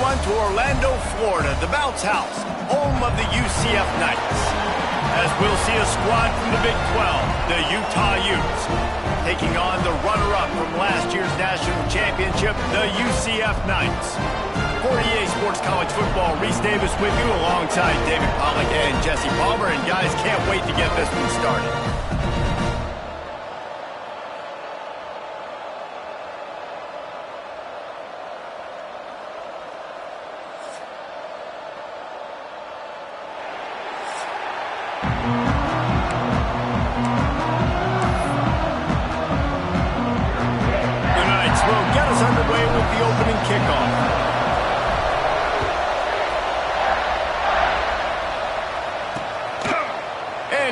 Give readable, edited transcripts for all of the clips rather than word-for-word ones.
on to Orlando, Florida, the bounce house, home of the UCF Knights. As we'll see a squad from the Big 12, the Utah Utes, taking on the runner-up from last year's national championship, the UCF Knights. For EA Sports College Football, Reese Davis with you alongside David Pollack and Jesse Palmer. And guys, can't wait to get this one started.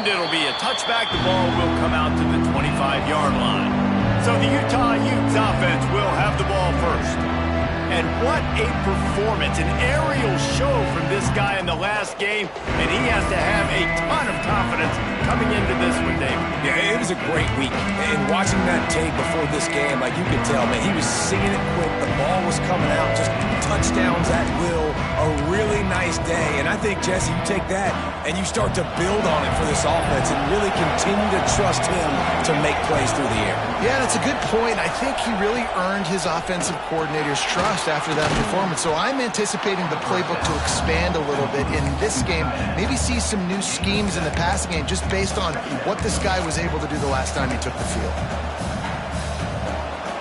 It'll be a touchback. The ball will come out to the 25-yard line. So the Utah Utes offense will have the ball first. And what a performance, an aerial show from this guy in the last game, and he has to have a ton of confidence coming into this one, Dave. Yeah, it was a great week. And watching that tape before this game, like you could tell, man, he was singing it quick. The ball was coming out, just touchdowns at will. A really nice day. And I think, Jesse, you take that and you start to build on it for this offense and really continue to trust him to make plays through the air. Yeah, that's a good point. I think he really earned his offensive coordinator's trust after that performance. So I'm anticipating the playbook to expand a little bit in this game. Maybe see some new schemes in the passing game just based on what this guy was able to do the last time he took the field.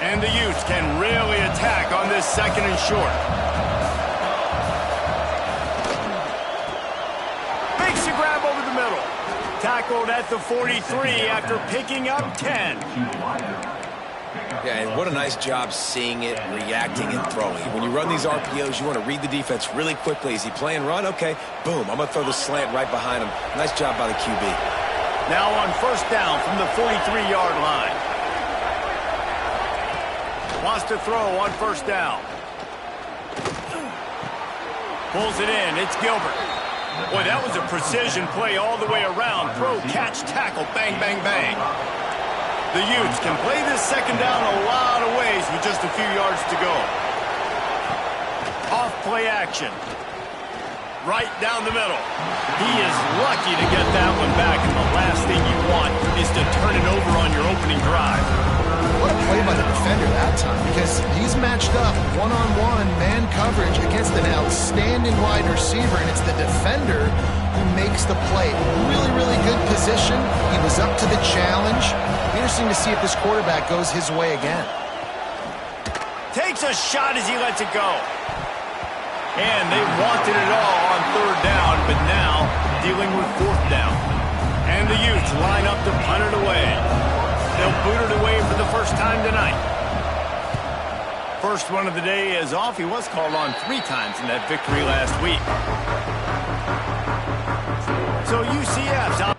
And the Utes can really attack on this second and short. Makes a grab over the middle. Tackled at the 43 after picking up 10. Yeah, and what a nice job seeing it, reacting, and throwing. When you run these RPOs, you want to read the defense really quickly. Is he playing run? Okay, boom. I'm going to throw the slant right behind him. Nice job by the QB. Now on first down from the 43-yard line. Wants to throw on first down. Pulls it in. It's Gilbert. Boy, that was a precision play all the way around. Throw, catch, tackle, bang, bang, bang. The Utes can play this second down a lot of ways with just a few yards to go. Off play action. Right down the middle. He is lucky to get that one back, and the last thing you want is to turn it over on your opening drive. What a play by the defender that time, because he's matched up one-on-one man coverage against an outstanding wide receiver, and it's the defender who makes the play. Really, really good position. He was up to the challenge. Interesting to see if this quarterback goes his way again. Takes a shot as he lets it go. And they wanted it all on third down, but now dealing with fourth down. And the Utes line up to punt it away. They'll boot it away for the first time tonight. First one of the day is off. He was called on 3 times in that victory last week. So UCF's out.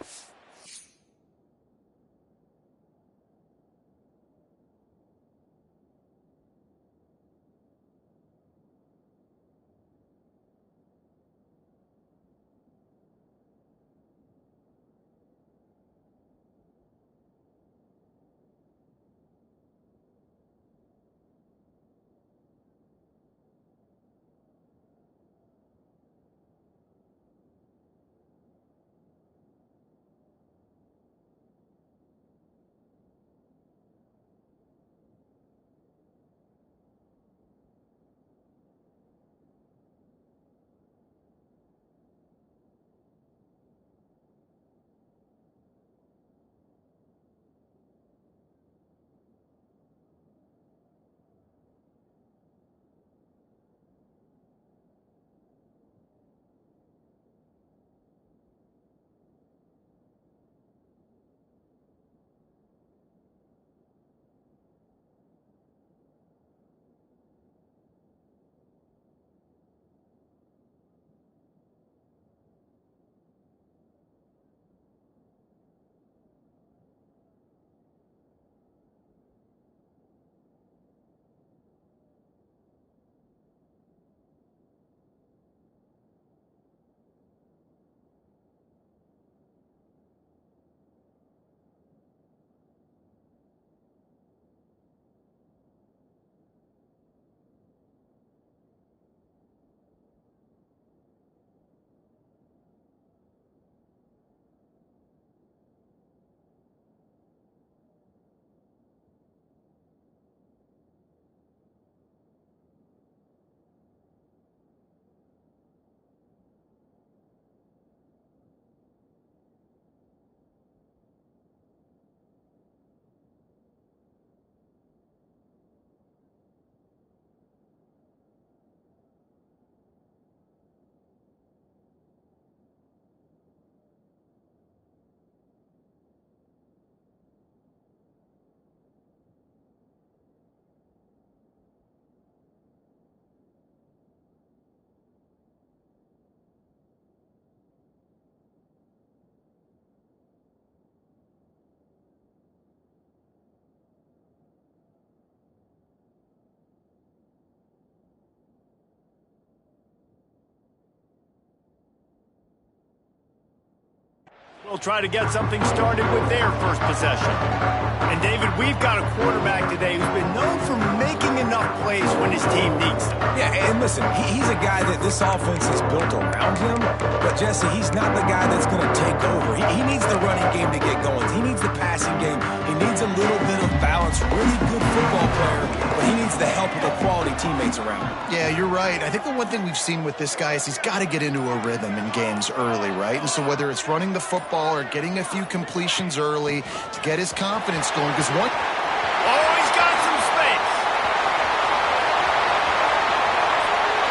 will try to get something started with their first possession. And David, we've got a quarterback today who's been known for making enough plays when his team needs them. Yeah, and listen, he's a guy that this offense is built around him, but Jesse, he's not the guy that's going to take over. He needs the running game to get going. He needs the passing game. He needs a little bit of balance. Really good football player, but he needs the help of the quality teammates around him. Yeah, you're right. I think the one thing we've seen with this guy is he's got to get into a rhythm in games early, right? And so whether it's running the football or getting a few completions early to get his confidence going, because one... Oh, he's got some space.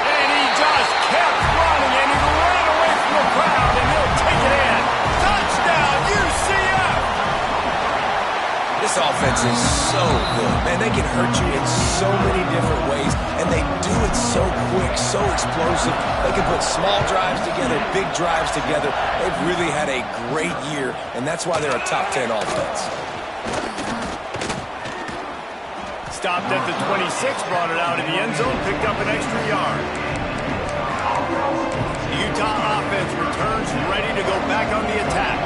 And he just kept running, and he ran away from the crowd, and he'll take it in. Touchdown, UCF! This offense is so good. Man, they can hurt you in so many different ways, and they do it so quick, so explosive. They can put small drives together, big drives together. They've really had a great year, and that's why they're a top 10 offense. Stopped at the 26, brought it out in the end zone, picked up an extra yard. The Utah offense returns ready to go back on the attack.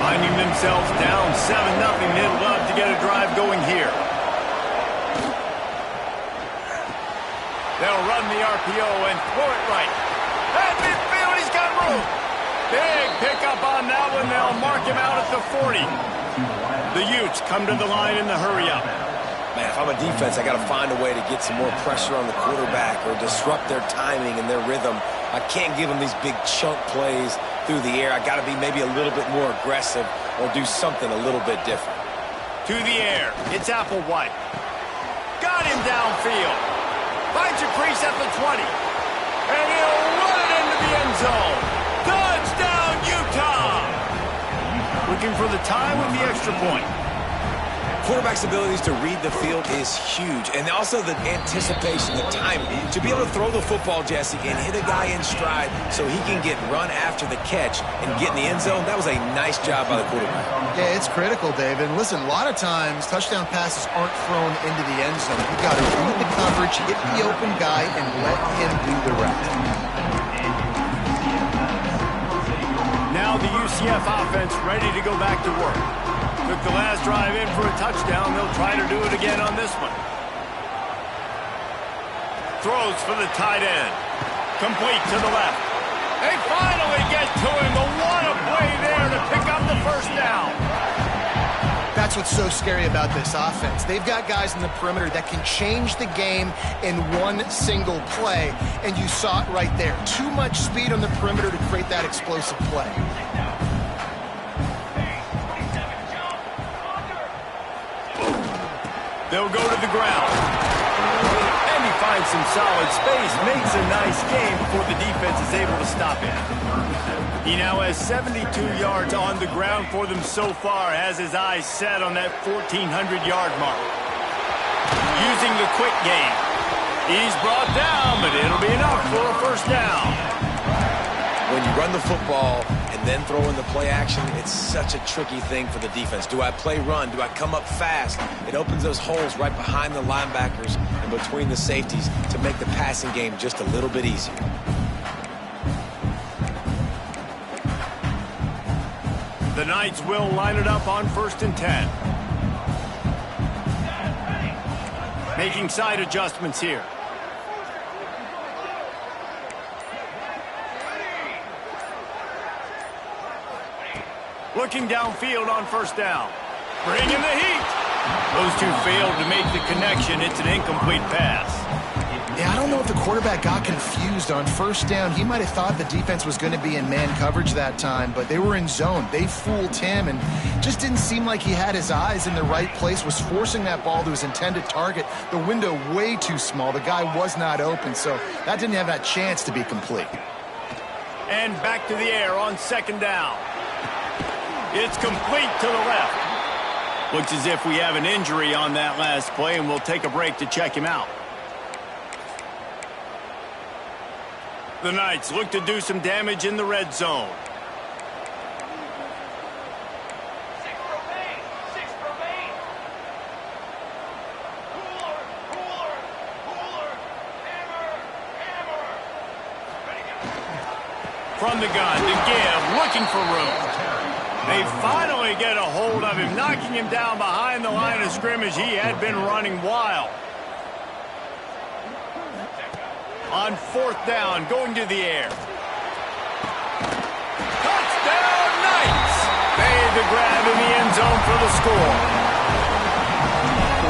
Finding themselves down 7-0, they'd love to get a drive going here. They'll run the RPO and throw it right. At midfield, he's got room. Big pickup on that one. They'll mark him out at the 40. The Utes come to the line in the hurry-up. Man, if I'm a defense, I got to find a way to get some more pressure on the quarterback or disrupt their timing and their rhythm. I can't give them these big chunk plays through the air. I got to be maybe a little bit more aggressive or do something a little bit different. To the air, it's Applewhite. Got him downfield. Finds a crease at the 20. And he'll run it into the end zone. Touchdown, Utah! Looking for the tie with the extra point. Quarterback's abilities to read the field is huge, and also the anticipation, the timing. To be able to throw the football, Jesse, and hit a guy in stride so he can get run after the catch and get in the end zone, that was a nice job by the quarterback. Yeah, it's critical, David. And listen, a lot of times touchdown passes aren't thrown into the end zone. You've got to read the coverage, hit the open guy, and let him do the rest. Now the UCF offense ready to go back to work. Took the last drive in for a touchdown. They'll try to do it again on this one. Throws for the tight end. Complete to the left. They finally get to him. The one play there to pick up the first down. That's what's so scary about this offense. They've got guys in the perimeter that can change the game in one single play, and you saw it right there. Too much speed on the perimeter to create that explosive play. They'll go to the ground. And he finds some solid space, makes a nice game before the defense is able to stop him. He now has 72 yards on the ground for them so far, has his eyes set on that 1,400-yard mark. Using the quick game. He's brought down, but it'll be enough for a first down. When you run the football and then throw in the play action, it's such a tricky thing for the defense. Do I play run? Do I come up fast? It opens those holes right behind the linebackers and between the safeties to make the passing game just a little bit easier. The Knights will line it up on 1st and 10. Making side adjustments here. Looking downfield on 1st down. Bringing the heat. Those two failed to make the connection. It's an incomplete pass. Yeah, I don't know if the quarterback got confused on 1st down. He might have thought the defense was going to be in man coverage that time, but they were in zone. They fooled him and just didn't seem like he had his eyes in the right place, was forcing that ball to his intended target. The window way too small. The guy was not open, so that didn't have that chance to be complete. And back to the air on 2nd down. It's complete to the left. Looks as if we have an injury on that last play, and we'll take a break to check him out. The Knights look to do some damage in the red zone. From the gun to give, looking for room. They finally get a hold of him, knocking him down behind the line of scrimmage. He had been running wild. On 4th down, going to the air. Touchdown, Knights! Made the grab in the end zone for the score.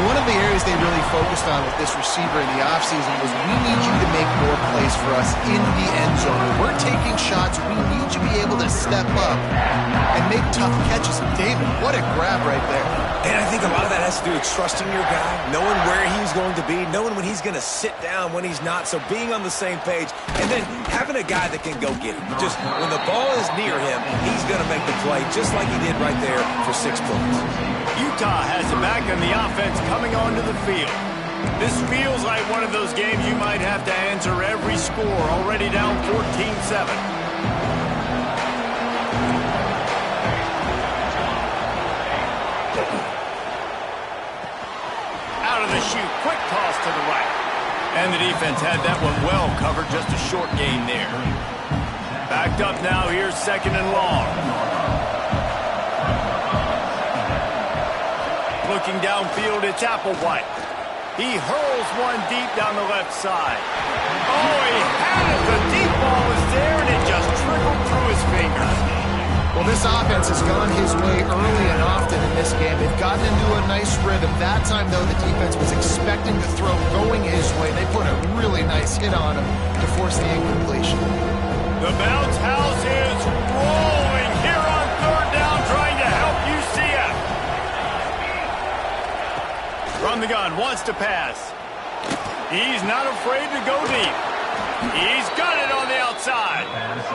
One of the areas they really focused on with this receiver in the offseason was we need you to make more plays for us in the end zone. We're taking shots. We need you to be able to step up and make tough catches. David, what a grab right there. And I think a lot of that has to do with trusting your guy, knowing where he's going to be, knowing when he's going to sit down, when he's not, so being on the same page, and then having a guy that can go get it. Just when the ball is near him, he's going to make the play just like he did right there for 6 points. Utah has it back on the offense coming onto the field. This feels like one of those games you might have to answer every score, already down 14-7. Out of the chute, quick toss to the right. And the defense had that one well covered, just a short gain there. Backed up now, here's 2nd and long. Looking downfield, it's Applewhite. He hurls one deep down the left side. Oh, he had it. The deep ball was there, and it just trickled through his fingers. Well, this offense has gone his way early and often in this game. They've gotten into a nice rhythm. That time, though, the defense was expecting the throw going his way. They put a really nice hit on him to force the incompletion. The bounce house is rolling here on 3rd down, trying to help UCF. From the gun, wants to pass. He's not afraid to go deep. He's got it on the outside.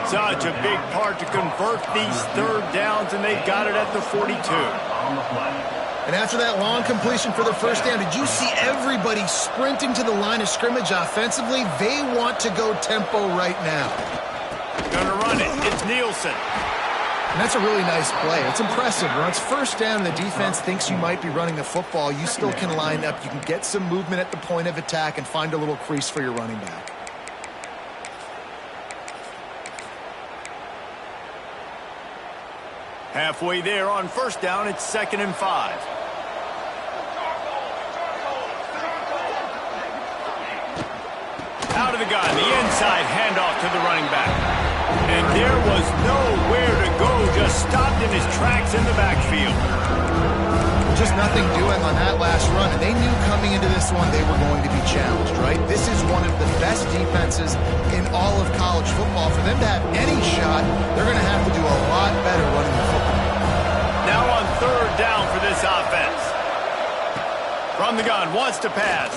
Such a big part to convert these 3rd downs, and they got it at the 42. And after that long completion for the 1st down, did you see everybody sprinting to the line of scrimmage offensively? They want to go tempo right now. Gonna run it. It's Nielsen. And that's a really nice play. It's impressive. When it's 1st down and the defense thinks you might be running the football, you still can line up. You can get some movement at the point of attack and find a little crease for your running back. Halfway there on 1st down, it's 2nd and 5. Out of the gun, the inside handoff to the running back. And there was nowhere to go, just stopped in his tracks in the backfield. Just nothing doing on that last run, and they knew coming into this one they were going to be challenged, right? This is one of the best defenses in all of college football. For them to have any shot, they're going to have to do a lot better running the football. Now on 3rd down for this offense. From the gun, wants to pass.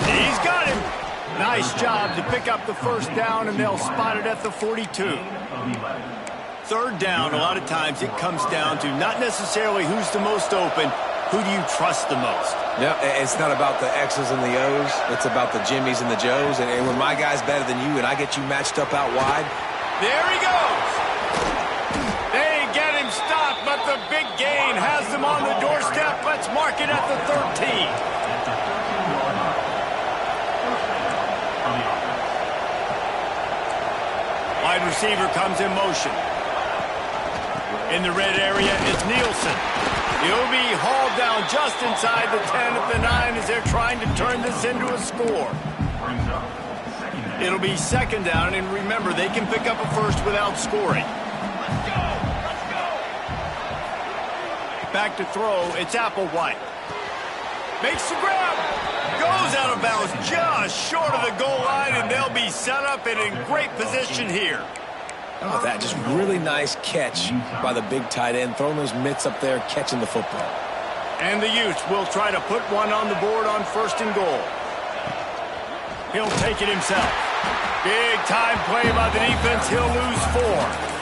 He's got him. Nice job to pick up the 1st down, and they'll spot it at the 42. 3rd down, a lot of times it comes down to not necessarily who's the most open, who do you trust the most? No, it's not about the X's and the O's. It's about the Jimmies and the Joes. And when my guy's better than you and I get you matched up out wide. There he goes. They get him stopped, but the big gain has them on the doorstep. Let's mark it at the 13. Wide receiver comes in motion. In the red area, it's Nielsen. He'll be hauled down just inside the 10 at the 9 as they're trying to turn this into a score. It'll be 2nd down, and remember, they can pick up a 1st without scoring. Back to throw, it's Applewhite. Makes the grab. Goes out of bounds just short of the goal line, and they'll be set up and in great position here. How about that? Just really nice catch by the big tight end, throwing those mitts up there, catching the football. And the Utes will try to put one on the board on 1st and goal. He'll take it himself. Big time play by the defense. He'll lose 4.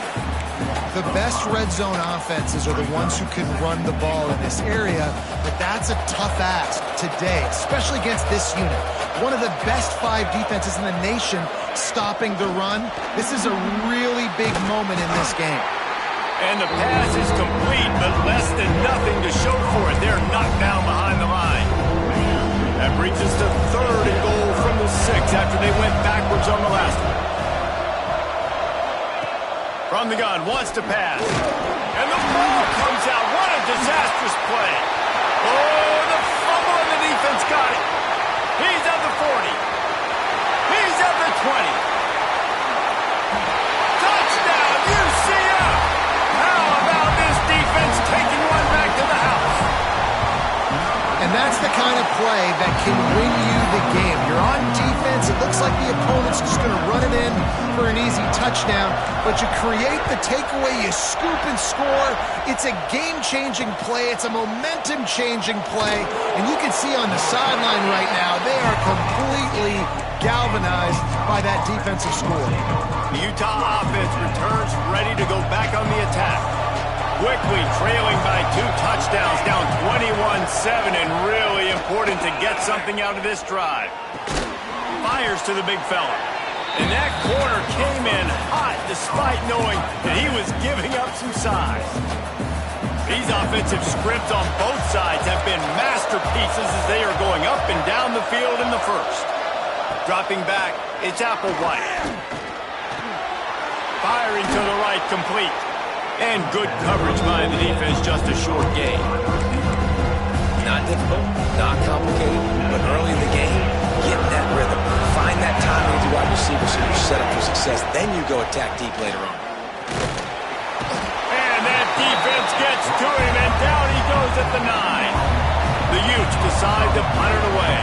The best red zone offenses are the ones who can run the ball in this area, but that's a tough ask today, especially against this unit. One of the best 5 defenses in the nation stopping the run. This is a really big moment in this game. And the pass is complete, but less than nothing to show for it. They're knocked down behind the line. That brings us to 3rd and goal from the 6 after they went backwards on the last one. From the gun, wants to pass. And the ball comes out. What a disastrous play. Oh, the fumble and the defense got it. He's at the 40. He's at the 20. Touchdown, UCF! How about this defense taking one back to the house? And that's the kind of play that can win you the game. You're on defense. It looks like the opponent's just going to run it in for an easy touchdown, but you create the takeaway, you scoop and score. It's a game-changing play. It's a momentum-changing play, and you can see on the sideline right now, they are completely galvanized by that defensive score. The Utah offense returns ready to go back on the attack. Quickly trailing by 2 touchdowns, down 21-7, and really important to get something out of this drive. Fires to the big fella. And that corner came in hot despite knowing that he was giving up some size. These offensive scripts on both sides have been masterpieces as they are going up and down the field in the first. Dropping back, it's Applewhite. Firing to the right, complete. And good coverage by the defense, just a short gain. Not difficult, not complicated, but early in the game, get that rhythm. Find that timing with your wide receiver so you're set up for success. Then you go attack deep later on. And that defense gets to him, and down he goes at the 9. The Utes decide to punt it away.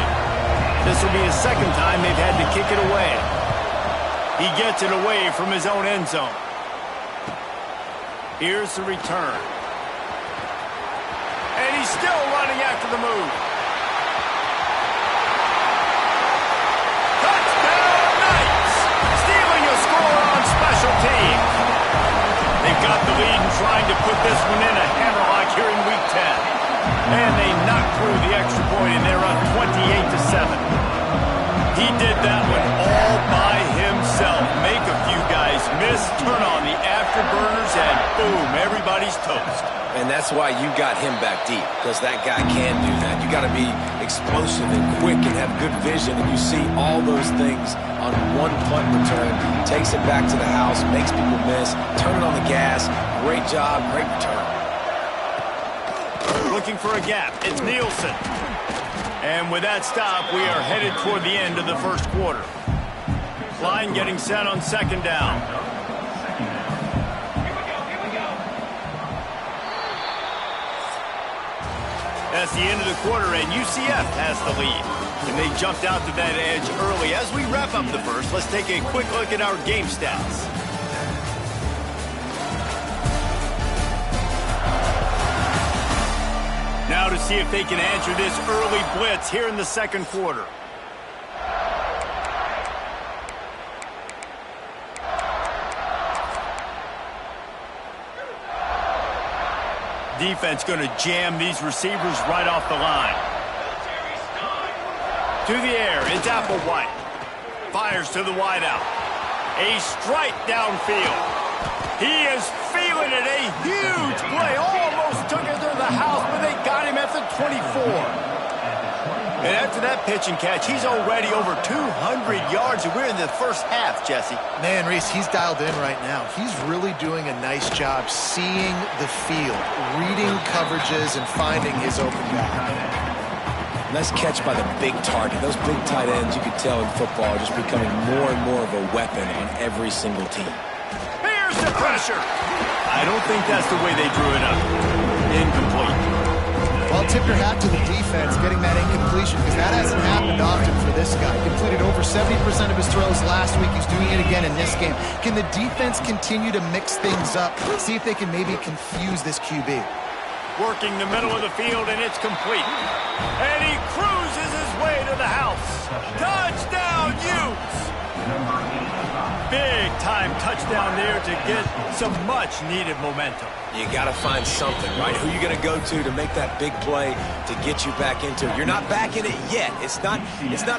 This will be his second time they've had to kick it away. He gets it away from his own end zone. Here's the return. And he's still running after the move. Touchdown, Knights! Stealing a score on special teams. They've got the lead and trying to put this one in a hammerlock here in Week 10. And they knock through the extra point, and they're up 28-7. He did that one all by himself. Make a few guys miss, turn on the afterburners, and boom, everybody's toast. And that's why you got him back deep, because that guy can do that. You got to be explosive and quick and have good vision, and you see all those things on one punt return. Takes it back to the house, makes people miss, turn it on the gas. Great job, great return. Looking for a gap, it's Nielsen. And with that stop, we are headed toward the end of the first quarter. Line getting set on second down. That's the end of the quarter, and UCF has the lead. And they jumped out to that edge early. As we wrap up the first, let's take a quick look at our game stats. Now to see if they can answer this early blitz here in the second quarter. Defense going to jam these receivers right off the line. To the air, it's Applewhite. Fires to the wideout. A strike downfield. He is feeling it. A huge play. Almost took it to the house, but they got him at the 24. And after that pitch and catch, he's already over 200 yards, and we're in the first half, Jesse. Man, Reese, he's dialed in right now. He's really doing a nice job seeing the field, reading coverages, and finding his open guy. Nice catch by the big target. Those big tight ends, you can tell in football, are just becoming more and more of a weapon on every single team. Here's the pressure. I don't think that's the way they drew it up. Incomplete. Well, tip your hat to the defense getting that incompletion, because that hasn't happened often for this guy. Completed over 70% of his throws last week. He's doing it again in this game. Can the defense continue to mix things up? See if they can maybe confuse this QB. Working the middle of the field, and it's complete. And he cruises his way to the house. Touchdown, Utes! Big-time touchdown there to get some much-needed momentum. You got to find something, right? Who you going to go to make that big play to get you back into it? You're not back in it yet. It's not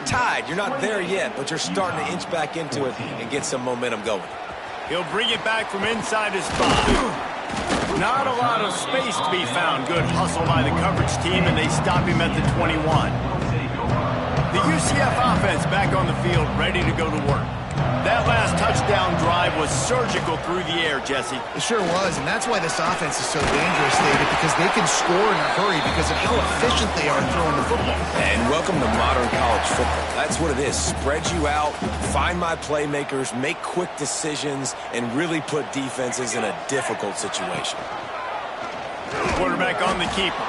tied. You're not there yet, but you're starting to inch back into it and get some momentum going. He'll bring it back from inside his spot. Not a lot of space to be found. Good hustle by the coverage team, and they stop him at the 21. The UCF offense back on the field, ready to go to work. That last touchdown drive was surgical through the air, Jesse. It sure was, and that's why this offense is so dangerous, David, because they can score in a hurry because of how efficient they are throwing the football. And welcome to modern college football. That's what it is. Spread you out, find my playmakers, make quick decisions, and really put defenses in a difficult situation. Quarterback on the keeper.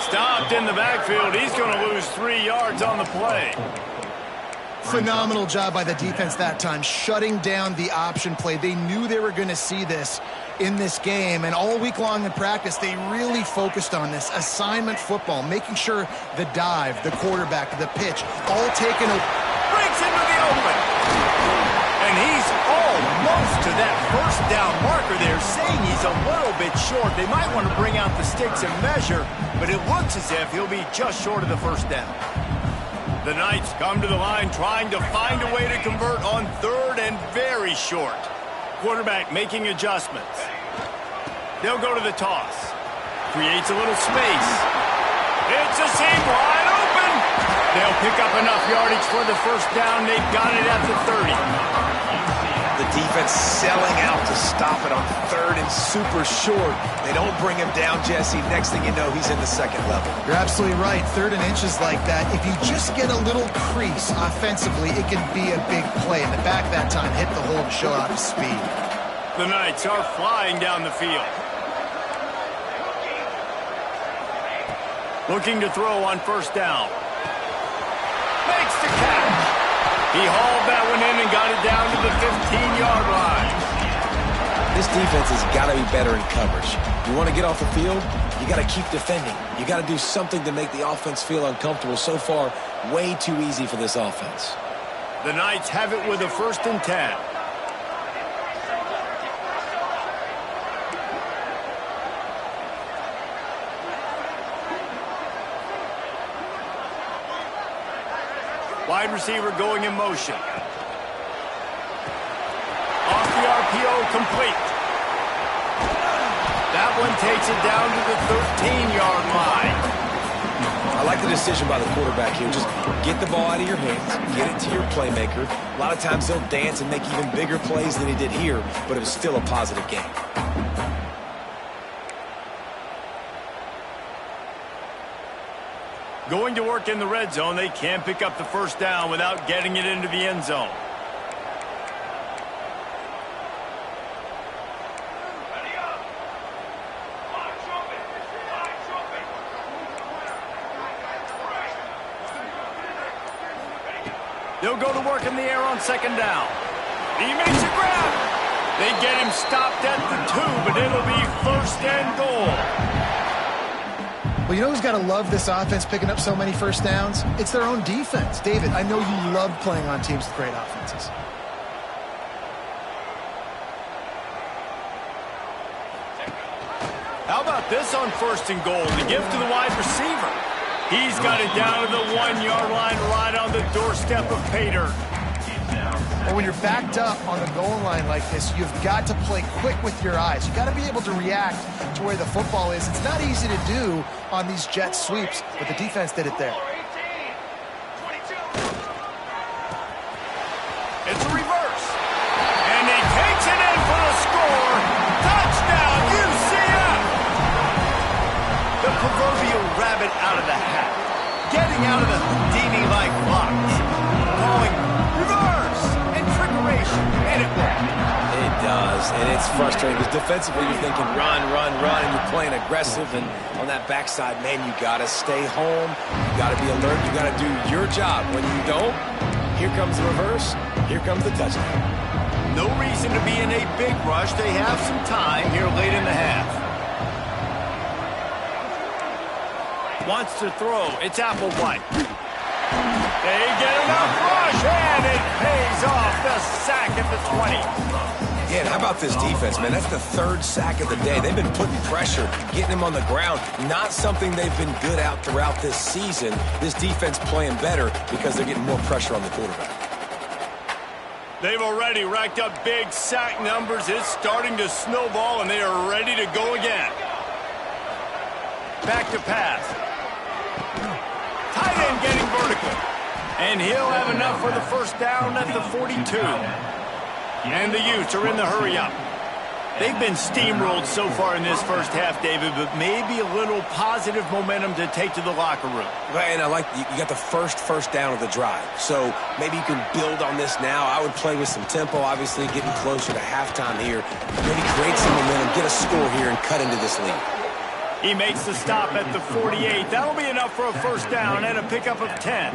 Stopped in the backfield. He's going to lose 3 yards on the play. Phenomenal job by the defense that time, shutting down the option play. They knew they were going to see this in this game, and all week long in practice, they really focused on this assignment football, making sure the dive, the quarterback, the pitch, all taken over. Breaks into the open. And he's almost to that first down marker there, saying he's a little bit short. They might want to bring out the sticks and measure, but it looks as if he'll be just short of the first down. The Knights come to the line trying to find a way to convert on third and very short. Quarterback making adjustments. They'll go to the toss. Creates a little space. It's a seam wide open. They'll pick up enough yardage for the first down. They've got it at the 30. The defense selling out to stop it on third and super short. They don't bring him down, Jesse. Next thing you know, he's in the second level. You're absolutely right. Third and inches like that, if you just get a little crease offensively, it can be a big play. And the back that time hit the hole to show off his speed. The Knights are flying down the field. Looking to throw on first down. Makes the catch. He hauled that one in and got it down to the 15-yard line. This defense has got to be better in coverage. You want to get off the field, you got to keep defending. You got to do something to make the offense feel uncomfortable. So far, way too easy for this offense. The Knights have it with a 1st and 10. Wide receiver going in motion. Off the RPO, complete. That one takes it down to the 13-yard line. I like the decision by the quarterback here. Just get the ball out of your hands, get it to your playmaker. A lot of times they'll dance and make even bigger plays than he did here, but it was still a positive game. Going to work in the red zone. They can't pick up the first down without getting it into the end zone. They'll go to work in the air on 2nd down. He makes a grab. They get him stopped at the 2, but it'll be 1st and goal. Well, you know who's got to love this offense picking up so many first downs? It's their own defense. David, I know you love playing on teams with great offenses. How about this on 1st and goal? The gift to the wide receiver. He's got it down to the 1-yard line right on the doorstep of pay dirt. Well, when you're backed up on the goal line like this, you've got to play quick with your eyes. You've got to be able to react to where the football is. It's not easy to do on these jet sweeps, but the defense did it there. It's a reverse. And he takes it in for the score. Touchdown, UCF! The proverbial rabbit out of the hat. Getting out of the Houdini-like box. Calling reverse and trickeration. And it worked. It does, and it's frustrating because defensively you're thinking run, and you're playing aggressive, and on that backside, man, you got to stay home. You got to be alert. You got to do your job. When you don't, here comes the reverse. Here comes the touchdown. No reason to be in a big rush. They have some time here late in the half. Wants to throw. It's Applewhite. They get enough rush, and it pays off. The sack at the 20. Yeah, and how about this defense, man? That's the 3rd sack of the day. They've been putting pressure, getting him on the ground. Not something they've been good at throughout this season. This defense playing better because they're getting more pressure on the quarterback. They've already racked up big sack numbers. It's starting to snowball, and they are ready to go again. Back to pass. Tight end getting vertical. And he'll have enough for the first down at the 42. And the Utes are in the hurry-up. They've been steamrolled so far in this first half, David, but maybe a little positive momentum to take to the locker room. Right, and I like you got the first down of the drive. So maybe you can build on this now. I would play with some tempo, obviously getting closer to halftime here. Maybe create some momentum, get a score here, and cut into this lead. He makes the stop at the 48. That'll be enough for a first down and a pickup of 10.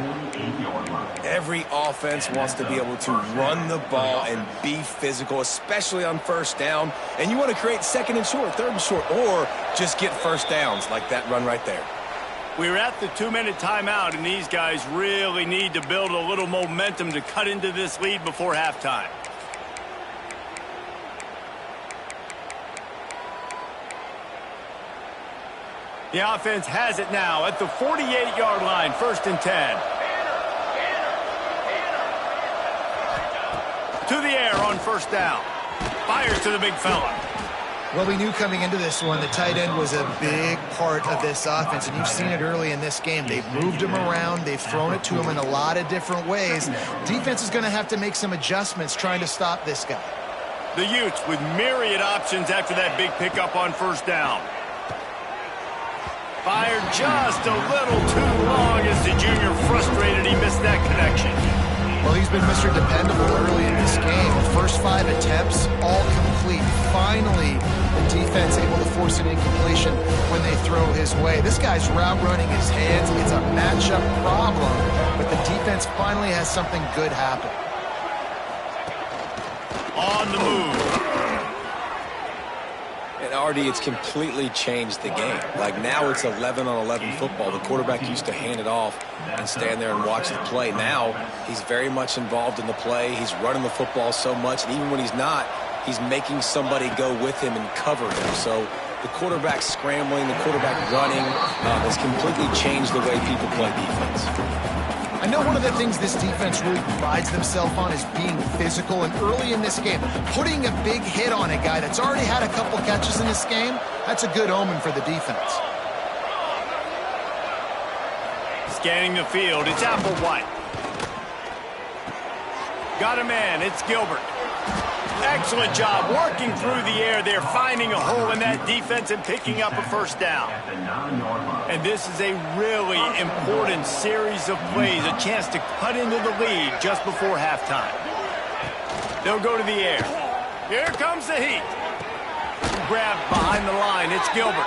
Every offense wants to be able to run the ball and be physical, especially on first down. And you want to create second and short, third and short, or just get first downs like that run right there. We're at the 2-minute timeout, and these guys really need to build a little momentum to cut into this lead before halftime. The offense has it now at the 48-yard line, 1st and 10. To the air on first down. Fires to the big fella. Well, we knew coming into this one the tight end was a big part of this offense, and you've seen it early in this game. They've moved him around. They've thrown it to him in a lot of different ways. Defense is going to have to make some adjustments trying to stop this guy. The Utes with myriad options after that big pickup on first down. Fired just a little too long as the junior frustrated he missed that connection. Well, he's been Mr. Dependable early in this game. The first 5 attempts, all complete. Finally, the defense able to force an incompletion when they throw his way. This guy's route running his hands. It's a matchup problem, but the defense finally has something good happen. On the move. And Artie, it's completely changed the game. Like now it's 11-on-11 football. The quarterback used to hand it off and stand there and watch the play. Now he's very much involved in the play. He's running the football so much, and even when he's not, he's making somebody go with him and cover him. So the quarterback scrambling, the quarterback running has completely changed the way people play defense. I know one of the things this defense really prides themselves on is being physical, and early in this game, putting a big hit on a guy that's already had a couple catches in this game, that's a good omen for the defense. Scanning the field, it's Applewhite. Got a man, it's Gilbert. Excellent job working through the air there, finding a hole in that defense and picking up a first down. And this is a really important series of plays, a chance to cut into the lead just before halftime. They'll go to the air. Here comes the heat. Grabbed behind the line, it's Gilbert.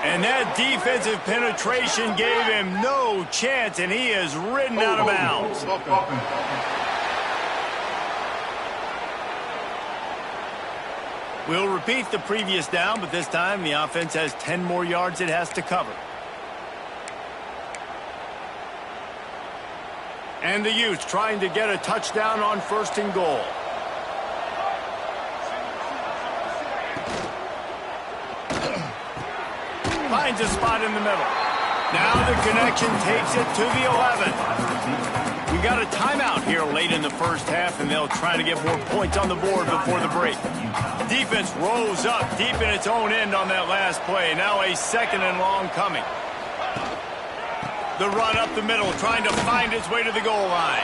And that defensive penetration gave him no chance, and he is ridden out of bounds. We'll repeat the previous down, but this time the offense has 10 more yards it has to cover. And the Utes trying to get a touchdown on 1st and goal. Finds a spot in the middle. Now the connection takes it to the 11. We got a timeout here late in the first half, and they'll try to get more points on the board before the break. Defense rose up deep in its own end on that last play. Now a 2nd and long coming. The run up the middle, trying to find its way to the goal line.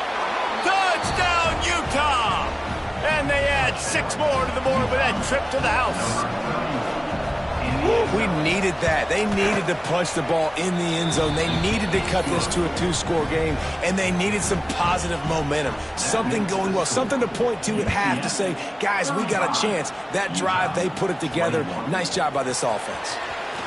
Touchdown, Utah! And they add 6 more to the board with that trip to the house. We needed that. They needed to punch the ball in the end zone. They needed to cut this to a 2-score game, and they needed some positive momentum. Something going well, something to point to at half to say, guys, we got a chance. That drive, they put it together. Nice job by this offense.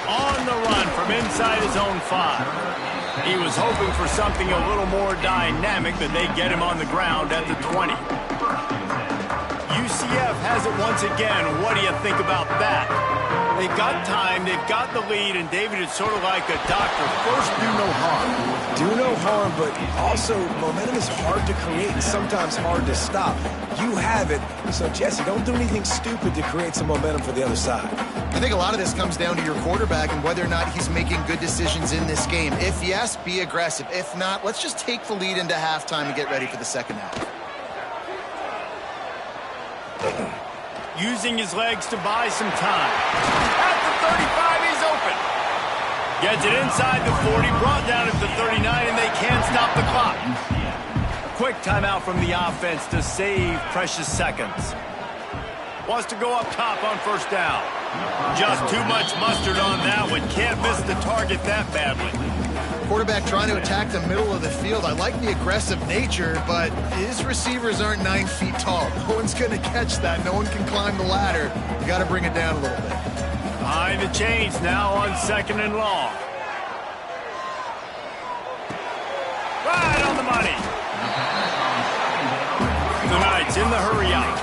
On the run from inside his own 5. He was hoping for something a little more dynamic, but they get him on the ground at the 20. UCF has it once again. What do you think about that? They've got time, they've got the lead, and David, it's sort of like a doctor. First, do no harm. Do no harm, but also momentum is hard to create and sometimes hard to stop. You have it, so Jesse, don't do anything stupid to create some momentum for the other side. I think a lot of this comes down to your quarterback and whether or not he's making good decisions in this game. If yes, be aggressive. If not, let's just take the lead into halftime and get ready for the second half. Using his legs to buy some time. At the 35, he's open. Gets it inside the 40, brought down at the 39, and they can't stop the clock. quick timeout from the offense to save precious seconds. Wants to go up top on first down. Just too much mustard on that one. Can't miss the target that badly. Quarterback trying to attack the middle of the field. I like the aggressive nature, but his receivers aren't 9 feet tall. No one's going to catch that. No one can climb the ladder. You got to bring it down a little bit. Behind the chains now on 2nd and long. Right on the money. The Knights in the hurry up.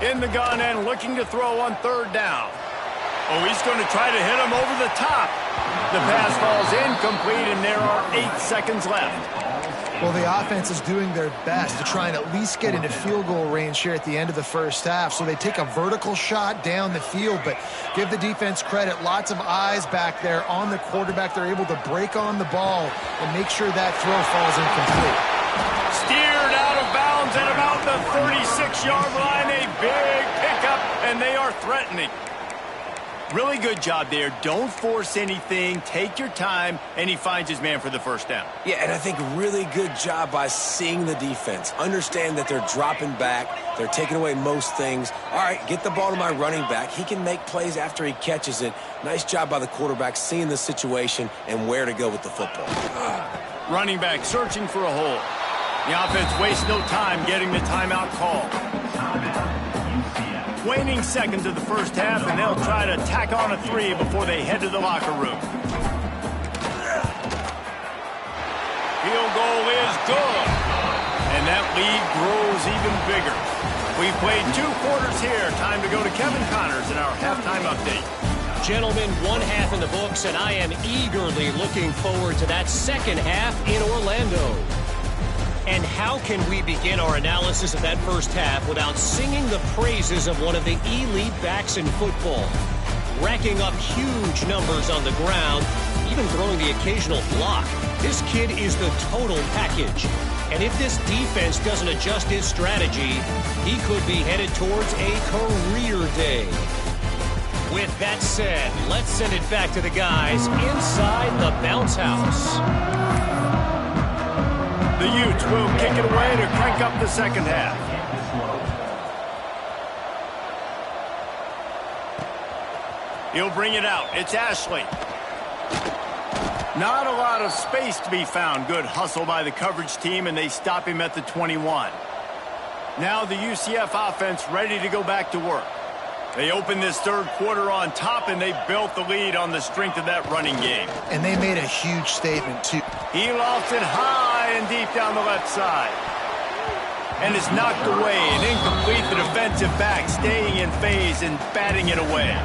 In the gun and looking to throw on 3rd down. Oh, he's going to try to hit him over the top. The pass falls incomplete, and there are 8 seconds left. Well, the offense is doing their best to try and at least get into field goal range here at the end of the first half. So they take a vertical shot down the field, but give the defense credit. Lots of eyes back there on the quarterback. They're able to break on the ball and make sure that throw falls incomplete. Steered out of bounds at about the 36-yard line. A big pickup, and they are threatening. Really good job there. Don't force anything. Take your time, and he finds his man for the first down. Yeah, and I think really good job by seeing the defense. Understand that they're dropping back. They're taking away most things. All right, get the ball to my running back. He can make plays after he catches it. Nice job by the quarterback seeing the situation and where to go with the football. Running back searching for a hole. The offense wastes no time getting the timeout call. Waning seconds of the first half, and they'll try to tack on a 3 before they head to the locker room. Field goal is good. And that lead grows even bigger. We've played 2 quarters here. Time to go to Kevin Connors in our halftime update. Gentlemen, 1 half in the books, and I am eagerly looking forward to that second half in Orlando. And how can we begin our analysis of that first half without singing the praises of one of the elite backs in football? Racking up huge numbers on the ground, even throwing the occasional block. This kid is the total package. And if this defense doesn't adjust his strategy, he could be headed towards a career day. With that said, let's send it back to the guys inside the bounce house. The Utes will kick it away to crank up the second half. He'll bring it out. It's Ashley. Not a lot of space to be found. Good hustle by the coverage team, and they stop him at the 21. Now the UCF offense ready to go back to work. They opened this third quarter on top, and they built the lead on the strength of that running game. And they made a huge statement, too. He lost it high and deep down the left side. And it's knocked away and incomplete. The defensive back staying in phase and batting it away.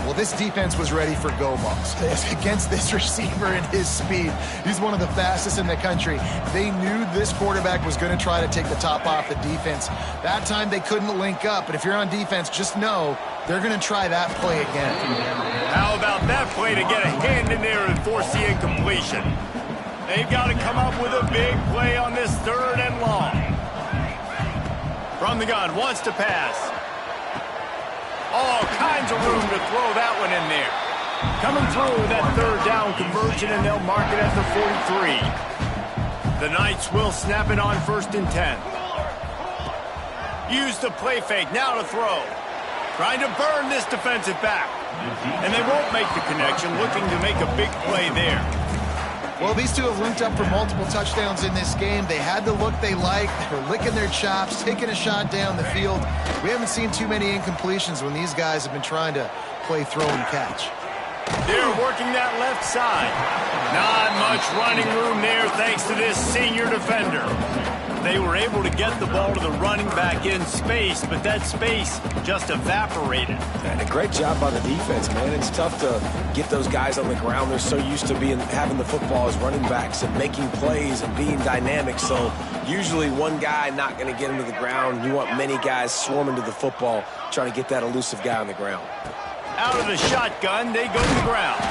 Well, this defense was ready for go balls against this receiver and his speed. He's one of the fastest in the country. They knew this quarterback was going to try to take the top off the defense. That time they couldn't link up, but if you're on defense, just know they're going to try that play again. How about that play to get a hand in there and force the incompletion? They've got to come up with a big play on this 3rd and long. From the gun, wants to pass. All kinds of room to throw that one in there. Coming through that 3rd down conversion, and they'll mark it at the 43. The Knights will snap it on 1st and 10. Use the play fake, now to throw. Trying to burn this defensive back. And they won't make the connection, looking to make a big play there. Well, these two have linked up for multiple touchdowns in this game. They had the look they liked. They were licking their chops, taking a shot down the field. We haven't seen too many incompletions when these guys have been trying to play throw and catch. They're working that left side. Not much running room there thanks to this senior defender. They were able to get the ball to the running back in space, but that space just evaporated. And a great job by the defense, man. It's tough to get those guys on the ground. They're so used to having the football as running backs and making plays and being dynamic. So usually one guy not going to get him to the ground. You want many guys swarming to the football, trying to get that elusive guy on the ground. Out of the shotgun, they go to the ground.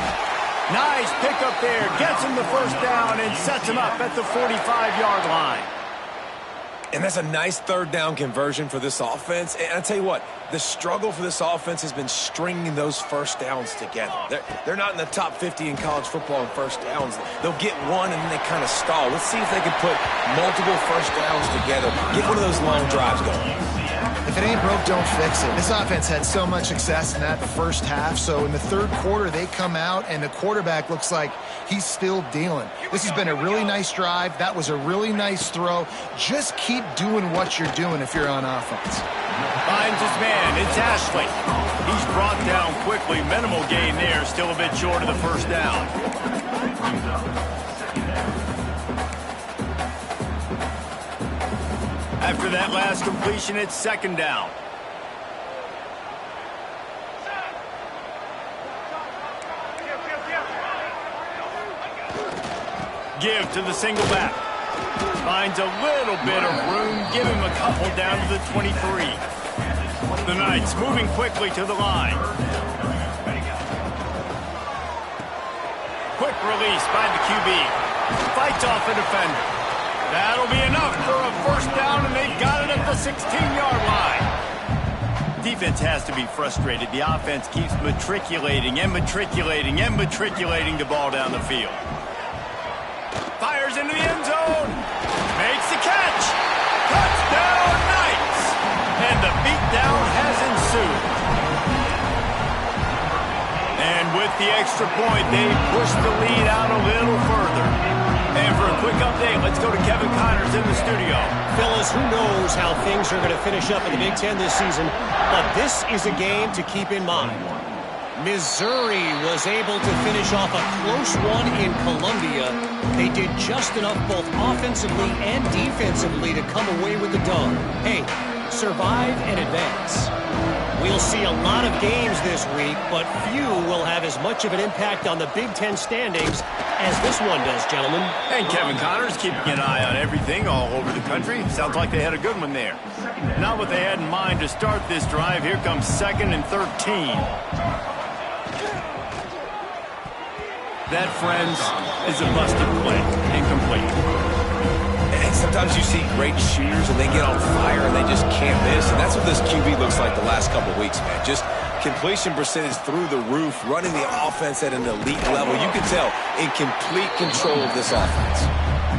Nice pickup there. Gets him the first down and sets him up at the 45-yard line. And that's a nice third down conversion for this offense. And I tell you what, the struggle for this offense has been stringing those first downs together. They're not in the top 50 in college football in first downs. They'll get one and then they kind of stall. Let's see if they can put multiple first downs together. Get one of those long drives going. If it ain't broke, don't fix it. This offense had so much success in that first half, so in the third quarter they come out and the quarterback looks like he's still dealing. This has been a really nice drive. That was a really nice throw. Just keep doing what you're doing if you're on offense. Finds his man. It's Ashley. He's brought down quickly. Minimal gain there. Still a bit short of the first down. After that last completion, it's second down. Give to the single back. Finds a little bit of room. Give him a couple down to the 23. The Knights moving quickly to the line. Quick release by the QB. Fights off a defender. That'll be enough for a first down, and they've got it at the 16-yard line. Defense has to be frustrated. The offense keeps matriculating and matriculating and matriculating the ball down the field. Fires into the end zone. Makes the catch. Touchdown, Knights. And the beatdown has ensued. And with the extra point, they push the lead out a little further. And for a quick update, let's go to Kevin Connors in the studio. Phyllis, who knows how things are going to finish up in the Big Ten this season, but this is a game to keep in mind. Missouri was able to finish off a close one in Columbia. They did just enough both offensively and defensively to come away with the dub. Hey, survive and advance. We'll see a lot of games this week, but few will have as much of an impact on the Big Ten standings as this one does, gentlemen. And Kevin Connors keeping an eye on everything all over the country. Sounds like they had a good one there. Not what they had in mind to start this drive. Here comes 2nd and 13. That, friends, is a busted play. Incomplete. And sometimes you see great shooters and they get on fire and they just can't miss. And that's what this QB looks like the last couple of weeks, man. Just completion percentage through the roof, running the offense at an elite level. You can tell in complete control of this offense.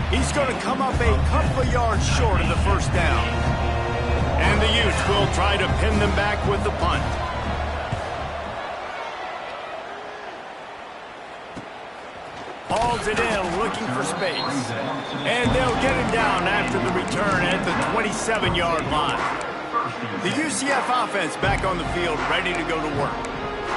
He's going to come up a couple of yards short of the first down. And the Utes will try to pin them back with the punt. Hauls it in, looking for space. And they'll get him down after the return at the 27-yard line. The UCF offense back on the field, ready to go to work.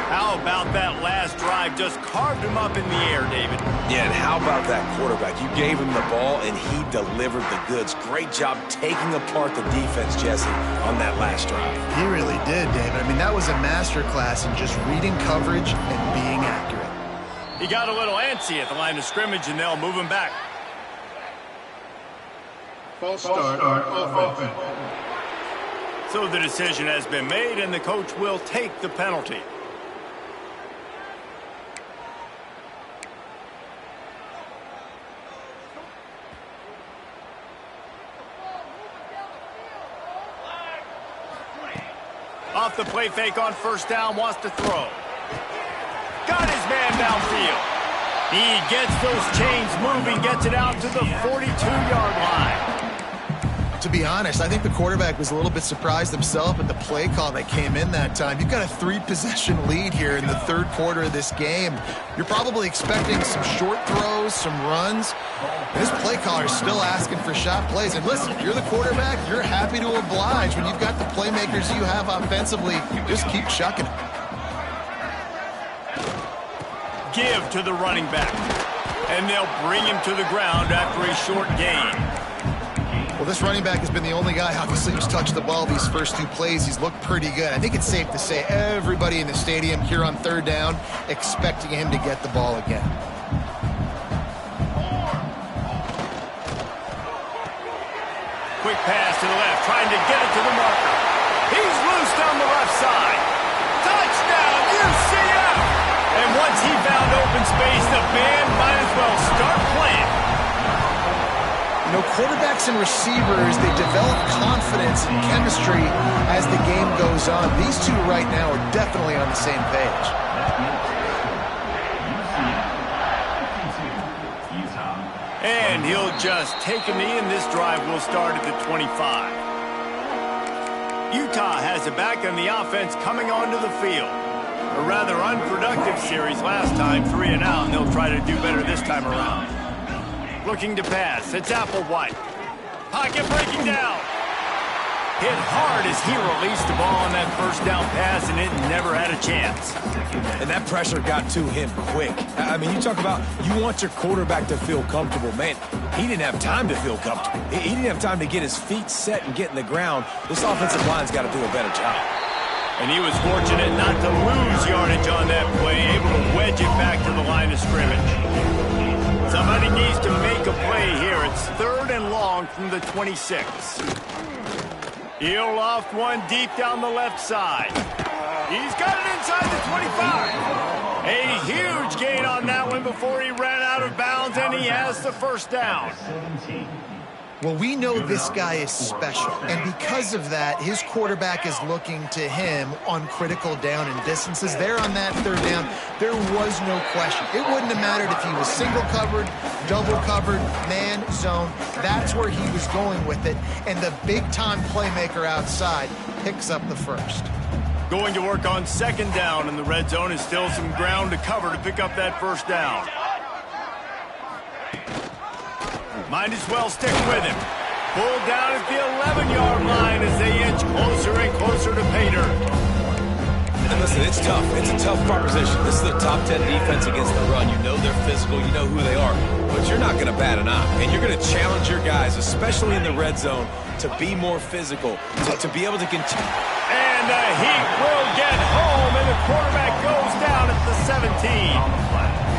How about that last drive? Just carved him up in the air, David. Yeah, and how about that quarterback? You gave him the ball, and he delivered the goods. Great job taking apart the defense, Jesse, on that last drive. He really did, David. I mean, that was a masterclass in just reading coverage and being accurate. He got a little antsy at the line of scrimmage, and they'll move him back. False start offense. So the decision has been made, and the coach will take the penalty. Off the play fake on first down, wants to throw. Got his man downfield. He gets those chains moving, gets it out to the 42-yard line. To be honest, I think the quarterback was a little bit surprised himself at the play call that came in that time. You've got a 3-possession lead here in the third quarter of this game. You're probably expecting some short throws, some runs. This play caller is still asking for shot plays. And listen, if you're the quarterback, you're happy to oblige. When you've got the playmakers you have offensively, just keep chucking them. Give to the running back. And they'll bring him to the ground after a short gain. Well, this running back has been the only guy, obviously, who's touched the ball these first two plays. He's looked pretty good. I think it's safe to say everybody in the stadium here on third down expecting him to get the ball again. Quick pass to the left, trying to get it to the marker. He's loose down the left side. Touchdown, UCF! And once he found open space, the band might as well start playing. You know, quarterbacks and receivers, they develop confidence and chemistry as the game goes on. These two right now are definitely on the same page. And he'll just take a knee, and this drive will start at the 25. Utah has it back on the offense coming onto the field. A rather unproductive series last time, 3 and out, and they'll try to do better this time around. Looking to pass, it's Applewhite. Pocket breaking down. Hit hard as he released the ball on that first down pass, and it never had a chance. And that pressure got to him quick. I mean, you talk about you want your quarterback to feel comfortable. Man, he didn't have time to feel comfortable. He didn't have time to get his feet set and get in the ground. This offensive line's got to do a better job. And he was fortunate not to lose yardage on that play, able to wedge it back to the line of scrimmage. Somebody needs to make a play here. It's 3rd and long from the 26. He'll loft one deep down the left side. He's got it inside the 25. A huge gain on that one before he ran out of bounds, and he has the first down. Well, we know this guy is special, and because of that, his quarterback is looking to him on critical down and distances. There on that 3rd down, there was no question. It wouldn't have mattered if he was single covered, double covered, man, zone. That's where he was going with it, and the big-time playmaker outside picks up the first. Going to work on 2nd down, and the red zone is still some ground to cover to pick up that first down. Might as well stick with him. Pulled down at the 11-yard line as they inch closer and closer to pay dirt. And listen, it's tough. It's a tough proposition. This is the top 10 defense against the run. You know they're physical. You know who they are. But you're not going to bat an eye. And you're going to challenge your guys, especially in the red zone, to be more physical, to be able to continue. And the Heat will get home, and the quarterback goes down at the 17.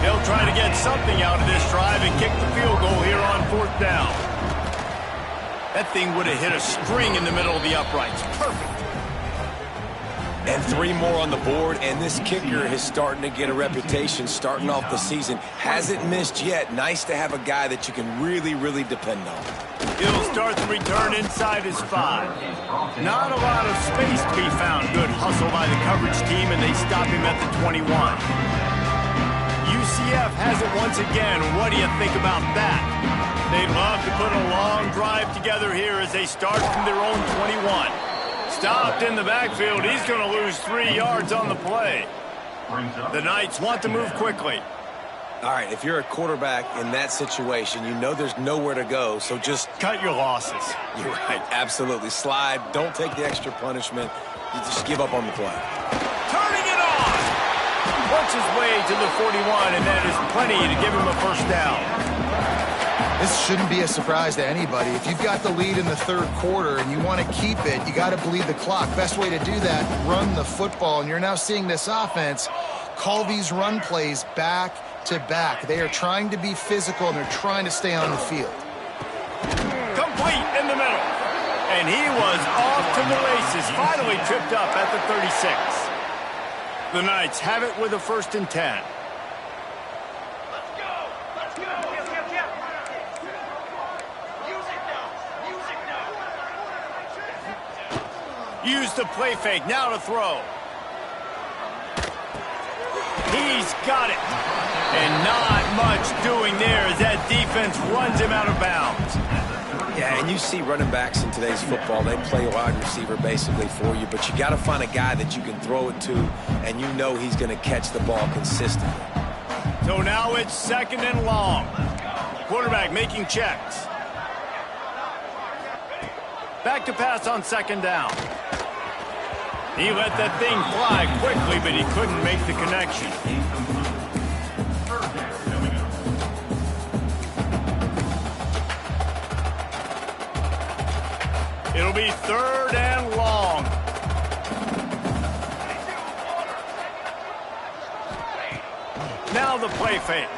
They'll try to get something out of this drive and kick the field goal here on 4th down. That thing would have hit a string in the middle of the uprights. Perfect. And 3 more on the board, and this kicker is starting to get a reputation starting off the season. Hasn't missed yet. Nice to have a guy that you can really, really depend on. He'll start the return inside his 5. Not a lot of space to be found. Good hustle by the coverage team, and they stop him at the 21. UCF has it once again. What do you think about that? They'd love to put a long drive together here as they start from their own 21. Stopped in the backfield. He's going to lose 3 yards on the play. The Knights want to move quickly. All right, if you're a quarterback in that situation, you know there's nowhere to go, so just cut your losses. You're right, absolutely. Slide, don't take the extra punishment. You just give up on the play. Turning it on! Works his way to the 41, and that is plenty to give him a first down. This shouldn't be a surprise to anybody. If you've got the lead in the 3rd quarter and you want to keep it, you got to bleed the clock. Best way to do that, run the football. And you're now seeing this offense call these run plays back to back. They are trying to be physical, and they're trying to stay on the field. Complete in the middle. And he was off to the races, finally tripped up at the 36. The Knights have it with a 1st and 10. Use the play fake, now to throw. He's got it. And not much doing there as that defense runs him out of bounds. Yeah, and you see running backs in today's football, they play wide receiver basically for you, but you got to find a guy that you can throw it to, and you know he's going to catch the ball consistently. So now it's 2nd and long. Quarterback making checks. Back to pass on 2nd down. He let that thing fly quickly, but he couldn't make the connection. It'll be 3rd and long. Now the play fake.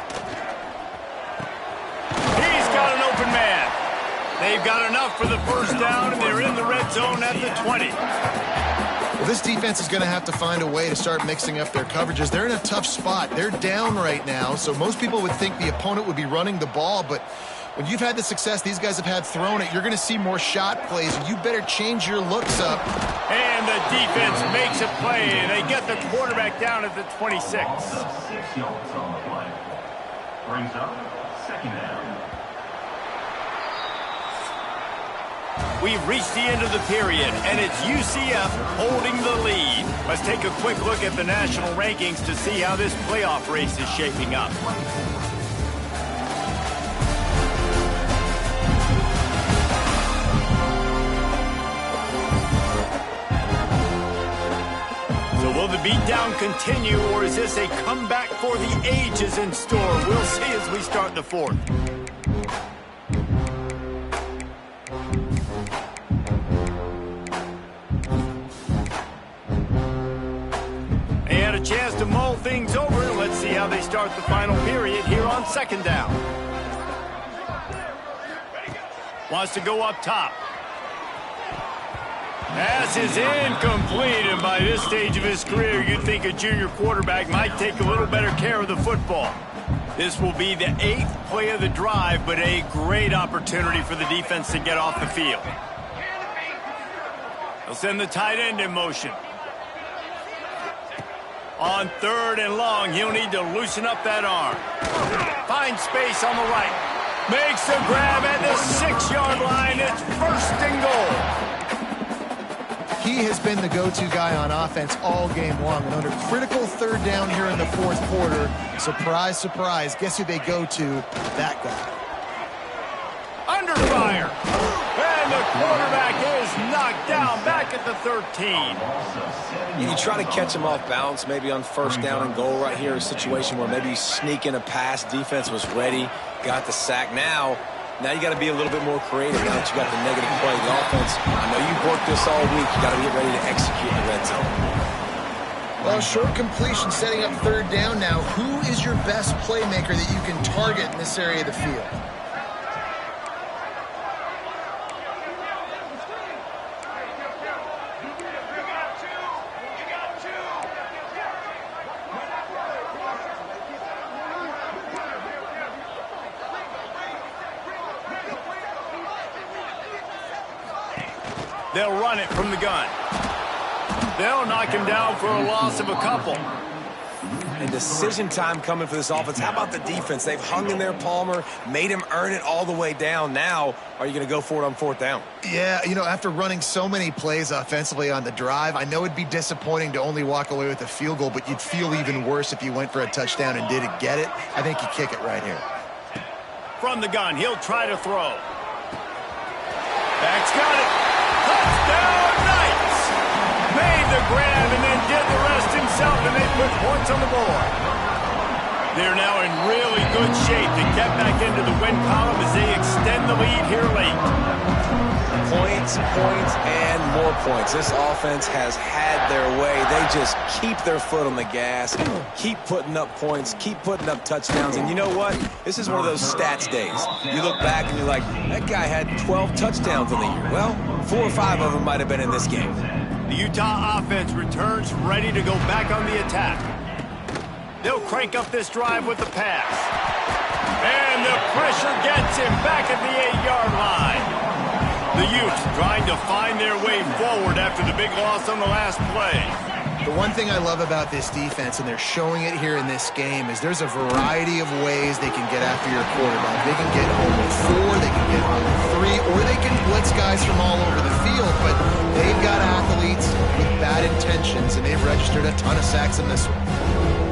He's got an open man. They've got enough for the first down, and they're in the red zone at the 20. Well, this defense is going to have to find a way to start mixing up their coverages. They're in a tough spot. They're down right now, so most people would think the opponent would be running the ball, but When you've had the success these guys have had throwing it, you're going to see more shot plays. You better change your looks up. And the defense makes a play. They get the quarterback down at the 26. 6 yards on the play. Brings up second down. We've reached the end of the period, and it's UCF holding the lead. Let's take a quick look at the national rankings to see how this playoff race is shaping up. So will the beatdown continue, or is this a comeback for the ages in store? We'll see as we start the fourth. A chance to mull things over. Let's see how they start the final period here on second down. Wants to go up top. Pass is incomplete, and by this stage of his career, you'd think a junior quarterback might take a little better care of the football. This will be the 8th play of the drive, but a great opportunity for the defense to get off the field. They'll send the tight end in motion. On 3rd and long, he'll need to loosen up that arm. Finds space on the right. Makes the grab at the 6-yard line. It's 1st and goal. He has been the go-to guy on offense all game long. And under critical 3rd down here in the 4th quarter, surprise, surprise, guess who they go to? That guy. Under fire. And the quarterback is knocked down back at the 13. You try to catch him off balance, maybe on 1st down and goal right here, a situation where maybe you sneak in a pass. Defense was ready, got the sack. Now you got to be a little bit more creative now that you got the negative play. The offense, I know you've worked this all week. You got to get ready to execute the red zone. Well, short completion setting up 3rd down now. Who is your best playmaker that you can target in this area of the field? They'll run it from the gun. They'll knock him down for a loss of a couple. And decision time coming for this offense. How about the defense? They've hung in there, Palmer, made him earn it all the way down. Now, are you going to go for it on 4th down? Yeah, you know, after running so many plays offensively on the drive, I know it'd be disappointing to only walk away with a field goal, but you'd feel even worse if you went for a touchdown and didn't get it. I think you kick it right here. From the gun, he'll try to throw. Back's got it. Touchdown, Knights! Made the grab and then did the rest himself, and they put points on the board. They're now in really good shape to get back into the win column as they extend the lead here late. Points, and more points. This offense has had their way. They just keep their foot on the gas, keep putting up points, keep putting up touchdowns. And you know what? This is one of those stats days. You look back and you're like, that guy had 12 touchdowns in the year. Well, 4 or 5 of them might have been in this game. The Utah offense returns ready to go back on the attack. They'll crank up this drive with the pass. And the pressure gets him back at the 8-yard line. The Utes trying to find their way forward after the big loss on the last play. The one thing I love about this defense, and they're showing it here in this game, is there's a variety of ways they can get after your quarterback. They can get home with 4, they can get home with 3, or they can blitz guys from all over the field, but they've got athletes with bad intentions, and they've registered a ton of sacks in this one.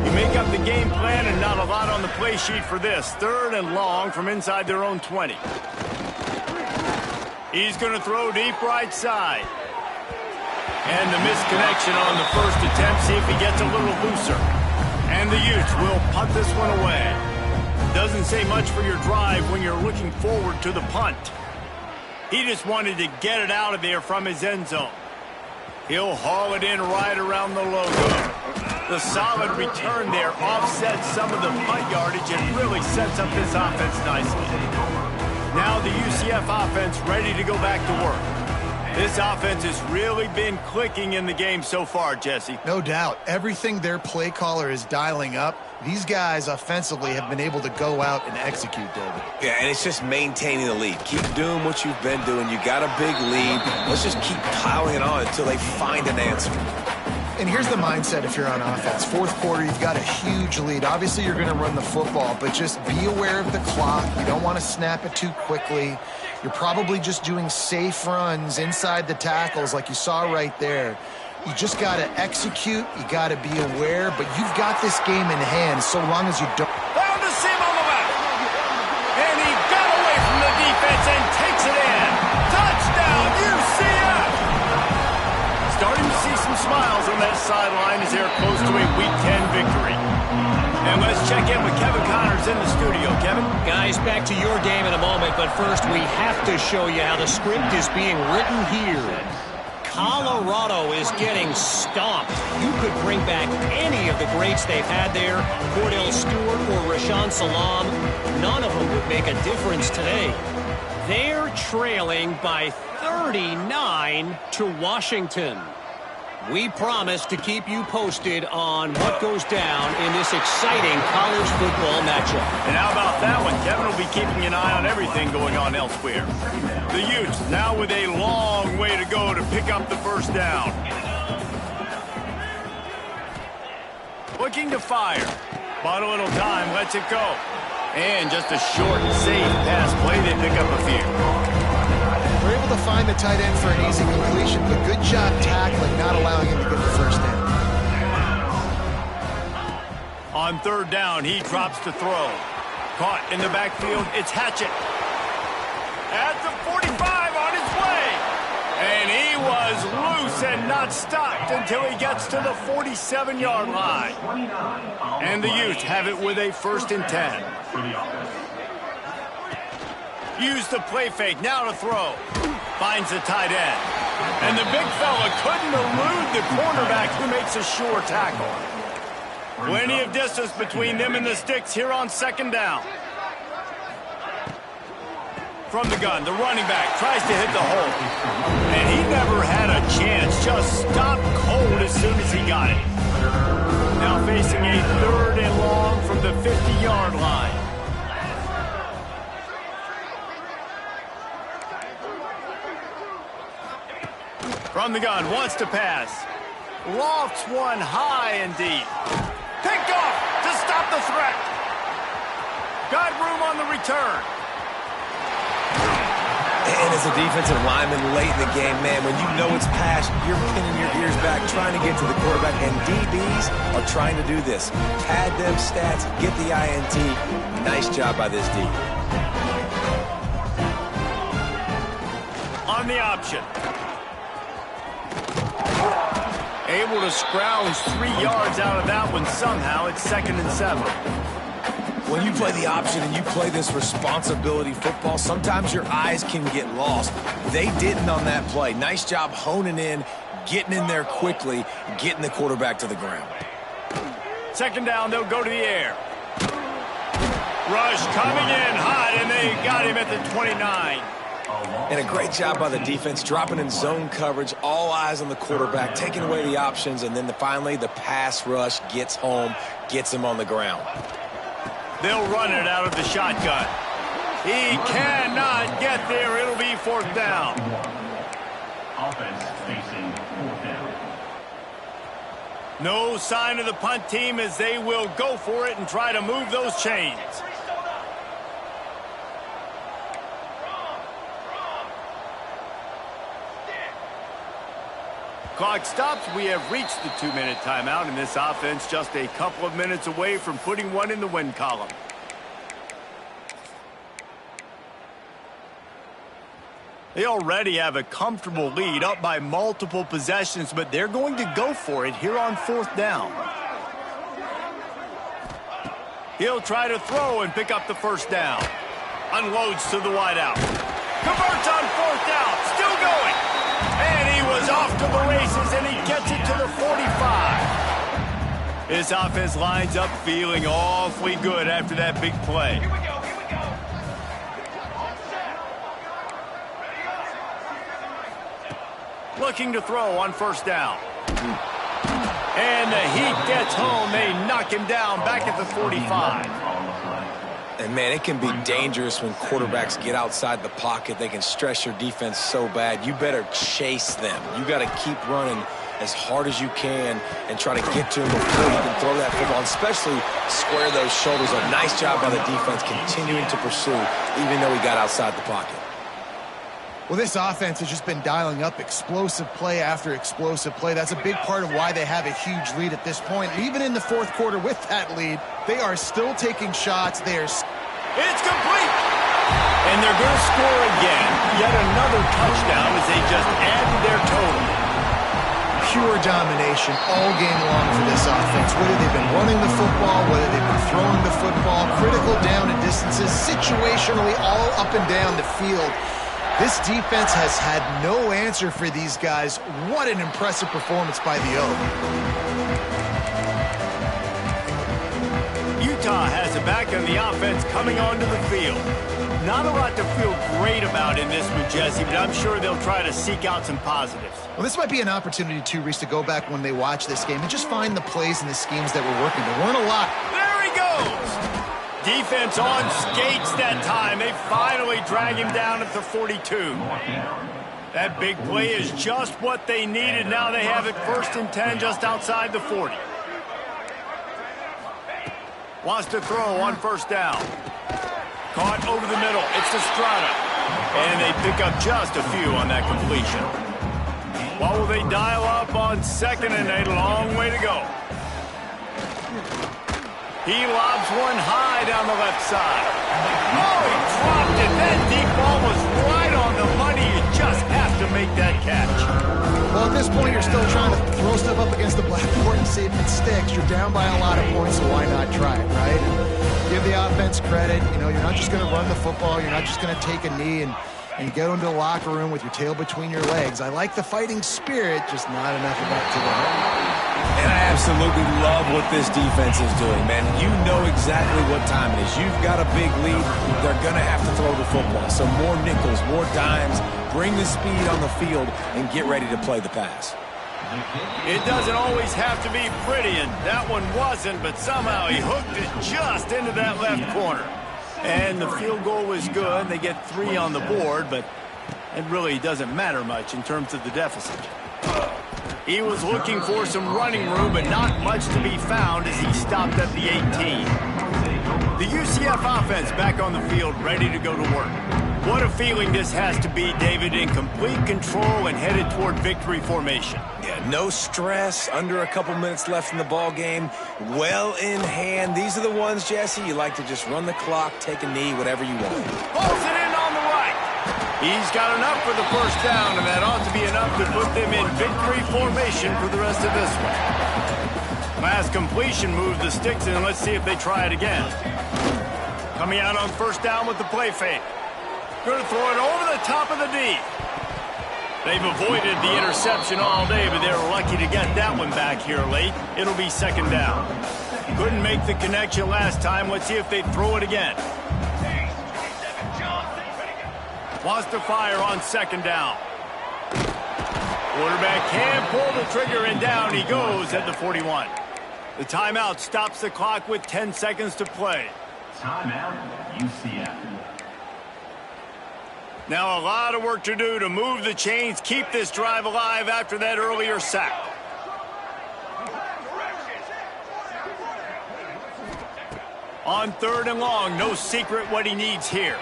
You make up the game plan and not a lot on the play sheet for this. 3rd and long from inside their own 20. He's going to throw deep right side. And the misconnection on the first attempt. See if he gets a little looser. And the Utes will punt this one away. Doesn't say much for your drive when you're looking forward to the punt. He just wanted to get it out of there from his end zone. He'll haul it in right around the logo. The solid return there offsets some of the punt yardage and really sets up this offense nicely. Now the UCF offense ready to go back to work. This offense has really been clicking in the game so far, Jesse. No doubt. Everything their play caller is dialing up, these guys offensively have been able to go out and execute, David. Yeah, and it's just maintaining the lead. Keep doing what you've been doing. You got a big lead. Let's just keep piling it on until they find an answer. And here's the mindset if you're on offense. Fourth quarter, you've got a huge lead. Obviously, you're going to run the football, but just be aware of the clock. You don't want to snap it too quickly. You're probably just doing safe runs inside the tackles like you saw right there. You just got to execute. You got to be aware, but you've got this game in hand so long as you don't. Found a seam on the left. And he got away from the defense and takes it in. Touchdown, UCF! Starting to see some smiles on that sideline as they're close to a Week 10 victory. And let's check in with Kevin Connors in the studio. Kevin? Guys, back to your game in a moment, but first we have to show you how the script is being written here. Colorado is getting stomped. You could bring back any of the greats they've had there, Cordell Stewart or Rashaan Salaam. None of them would make a difference today. They're trailing by 39 to Washington. We promise to keep you posted on what goes down in this exciting college football matchup. And how about that one? Kevin will be keeping an eye on everything going on elsewhere. The Utes now with a long way to go to pick up the first down. Looking to fire. Bought a little time, lets it go. And just a short, safe pass play. They pick up a few. We're able to find the tight end for an easy completion, but good job tackling, not allowing him to get the first down. On third down, he drops to throw. Caught in the backfield, it's Hatchett. At the 45 on his way. And he was loose and not stopped until he gets to the 47-yard line. And the Utes have it with a 1st and 10. Use the play fake, now to throw. Finds the tight end. And the big fella couldn't elude the cornerback who makes a sure tackle. Plenty of distance between them and the sticks here on 2nd down. From the gun, the running back tries to hit the hole. And he never had a chance, just stopped cold as soon as he got it. Now facing a 3rd and long from the 50-yard line. From the gun, wants to pass. Lofts one high and deep. Picked off to stop the threat. Got room on the return. And as a defensive lineman late in the game, man, when you know it's past, you're pinning your ears back, trying to get to the quarterback, and DBs are trying to do this. Pad them stats, get the INT. Nice job by this D. On the option. Able to scrounge 3 yards out of that one somehow. It's 2nd and 7. When you play the option and you play this responsibility football, sometimes your eyes can get lost. They didn't on that play. Nice job honing in, getting in there quickly, getting the quarterback to the ground. 2nd down, they'll go to the air. Rush coming in hot, and they got him at the 29. And a great job by the defense, dropping in zone coverage, all eyes on the quarterback, taking away the options, and then finally the pass rush gets home, gets him on the ground. They'll run it out of the shotgun. He cannot get there. It'll be 4th down. Offense facing 4th down. No sign of the punt team as they will go for it and try to move those chains. Clock stops. We have reached the 2-minute timeout, and this offense just a couple of minutes away from putting one in the win column. They already have a comfortable lead, up by multiple possessions, but they're going to go for it here on 4th down. He'll try to throw and pick up the 1st down. Unloads to the wideout. Converts on 4th down. Still going. And he was off to the races, and he gets it to the 45. His offense lines up feeling awfully good after that big play. Looking to throw on first down. And the heat gets home. They knock him down back at the 45. And, man, it can be dangerous when quarterbacks get outside the pocket. They can stress your defense so bad. You better chase them. You got to keep running as hard as you can and try to get to him before you can throw that football, and especially square those shoulders. A nice job by the defense continuing to pursue, even though he got outside the pocket. Well, this offense has just been dialing up explosive play after explosive play. That's a big part of why they have a huge lead at this point. Even in the fourth quarter with that lead, they are still taking shots. It's complete! And they're going to score again. Yet another touchdown as they just added their total. Pure domination all game long for this offense. Whether they've been running the football, whether they've been throwing the football, critical down and distances, situationally all up and down the field. This defense has had no answer for these guys. What an impressive performance by the Oak. Utah has it back on the offense coming onto the field. Not a lot to feel great about in this one, Jesse, but I'm sure they'll try to seek out some positives. Well, this might be an opportunity, too, Reese, to go back when they watch this game and just find the plays and the schemes that were working. There weren't a lot. There he goes! Defense on skates that time. They finally drag him down at the 42. That big play is just what they needed. Now they have it 1st and 10 just outside the 40. Wants to throw on first down. Caught over the middle. It's Estrada. And they pick up just a few on that completion. What will they dial up on 2nd and 8? A long way to go. He lobs one high down the left side. Oh, he dropped it. That deep ball was right on the money. You just have to make that catch. Well, at this point, you're still trying to throw stuff up against the blackboard and see if it sticks. You're down by a lot of points, so why not try it, right? And give the offense credit. You know, you're not just going to run the football. You're not just going to take a knee and go into the locker room with your tail between your legs. I like the fighting spirit, just not enough of that today. And I absolutely love what this defense is doing, man. You know exactly what time it is. You've got a big lead. They're going to have to throw the football. So more nickels, more dimes, bring the speed on the field, and get ready to play the pass. It doesn't always have to be pretty, and that one wasn't, but somehow he hooked it just into that left corner. And the field goal was good. They get 3 on the board, but it really doesn't matter much in terms of the deficit. He was looking for some running room, but not much to be found as he stopped at the 18. The UCF offense back on the field, ready to go to work. What a feeling this has to be, David, in complete control and headed toward victory formation. Yeah, no stress, under a couple minutes left in the ball game, well in hand. These are the ones, Jesse, you like to just run the clock, take a knee, whatever you want. Pulls it in on the right. He's got enough for the first down, and that ought to be enough to put them in victory formation for the rest of this one. Last completion moved the sticks in. Let's see if they try it again. Coming out on first down with the play fake. Going to throw it over the top of the D. They've avoided the interception all day, but they're lucky to get that one back here late. It'll be 2nd down. Couldn't make the connection last time. Let's see if they throw it again. Wants to fire on 2nd down. Quarterback can pull the trigger, and down he goes at the 41. The timeout stops the clock with 10 seconds to play. Timeout, UCF. Now a lot of work to do to move the chains, keep this drive alive after that earlier sack. On 3rd and long, no secret what he needs here.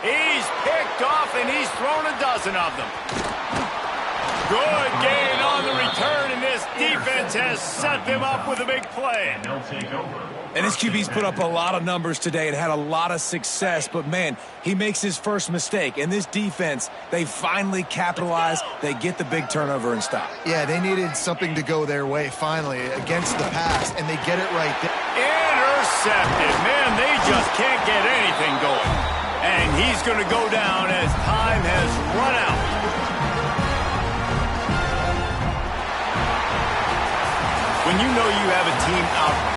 He's picked off, and he's thrown a dozen of them. Good gain on the return, and this defense has set them up with a big play. And they'll take over. And this QB's put up a lot of numbers today and had a lot of success, but, man, he makes his first mistake. And this defense, they finally capitalize. They get the big turnover and stop. Yeah, they needed something to go their way, finally, against the pass, and they get it right there. Intercepted. Man, they just can't get anything going. And he's going to go down as